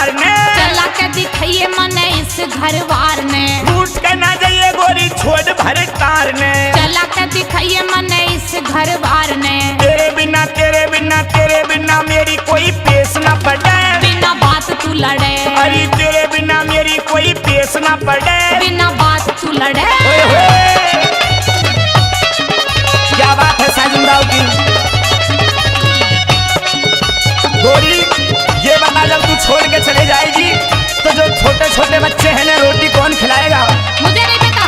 तार ने, चला के दिखाइए मने इस घर वार ने, रूठ के ना जाइए गोरी छोड़ भर तार ने, चला के दिखाइए मने इस घर वार ने, तेरे बिना मेरी कोई पेश न पड़े, बिना बात तू लड़े, अरे तेरे बिना मेरी कोई पेश न पड़े, बिना बात तू लड़े। ओए होए। क्या बात है साजिद राव की। गोरी ये बता, जब तू छोड़ के चले जाएगी तो जो छोटे छोटे बच्चे हैं ना, रोटी कौन खिलाएगा? मुझे नहीं पता।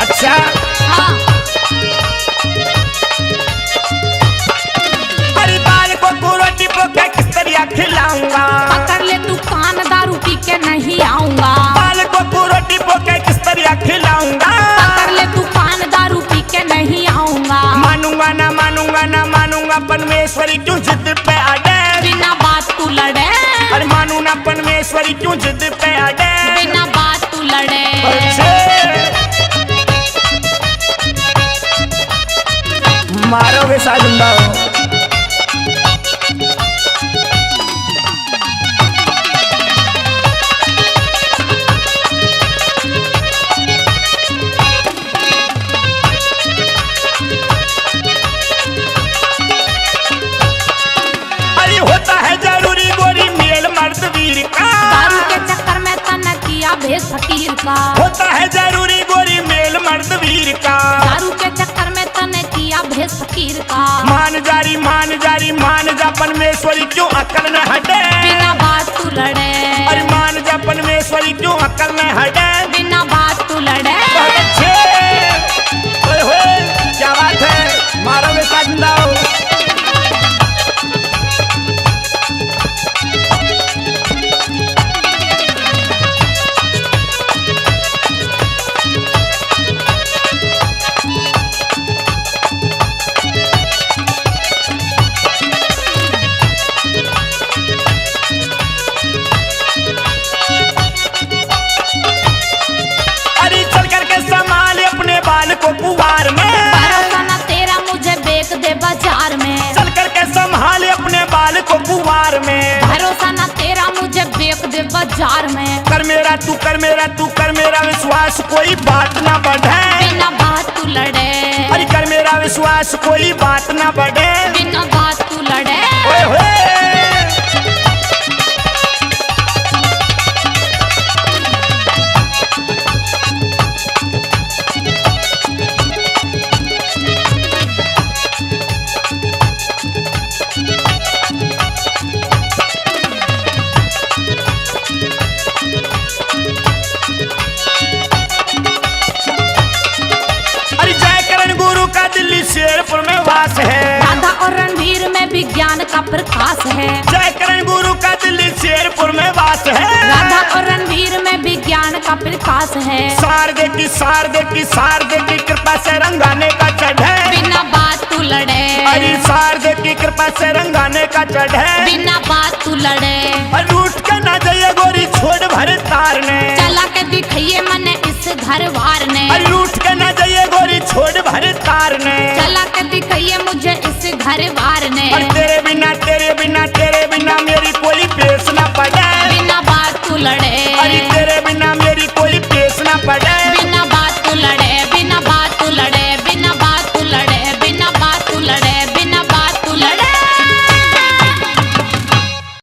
अच्छा हाँ। अरे बाल को रोटी पोके किस तरह खिलाऊंगा? पकड़ ले तू कान, दारू पी के नहीं आऊंगा। बाल को रोटी पोके किस तरह खिलाऊंगा? पकड़ ले तू कान, दारू पी के नहीं आऊंगा। मानूंगा ना मानूंगा ना मानूंगा, परमेश्वरी क्यों जिद पे अड़े, बिना बात तू लड़े, अरे मानू ना परमेश्वरी क्यों जिद पे अड़े, बिना बात तू लड़े। मारोगे साजिंदा हो। अरे होता है जरूरी गोरी मेल मर्द वीर का, दारू के चक्कर में तने किया भेष फकीर का, होता है जरूरी गोरी मेल मर्द वीर का, दारू के चक्कर में तने किया भेष फकीर का। मान जा परमेश्वरी क्यों अकल न हटे, बिना बात तू लड़े, अरे मान जा परमेश्वरी क्यों अकल न हटे, बिना बात तू लड़े। बहुत अच्छे। ओए होए, क्या बात है, मारोगे साजिंदा हो। अरे चल करके संभाल अपने बाल को कुवार में, भरोसा ना तेरा मुझे बेच दे बाजार में, चल करके संभाल अपने बाल को कुवार में, भरोसा ना तेरा मुझे बेच दे बाजार में। कर मेरा तू कर मेरा तू कर मेरा विश्वास कोई बात ना बढ़े, बिना बात तू लड़े, अरे कर मेरा विश्वास कोई बात ना बढ़े, बिना बात तू लड़े। ओए होए। अरे जय करण गुरु का दिल्ली शेरपुर में वास है, राधा और रणवीर में विज्ञान का प्रकाश है, जय करण गुरु का दिल्ली शेरपुर में वास है, राधा और रणवीर में विज्ञान का प्रकाश है। शारदे की कृपा से रंगाने का चढ़े, बिना बात तू लड़े, अरे शारदे की कृपा से रंगाने का चढ़े, बिना बात तू लड़े, और रूठ के ना जाइए गोरी छोड़ भर तार ने, चला के दिखाइए मने इस घर वार ने, अरे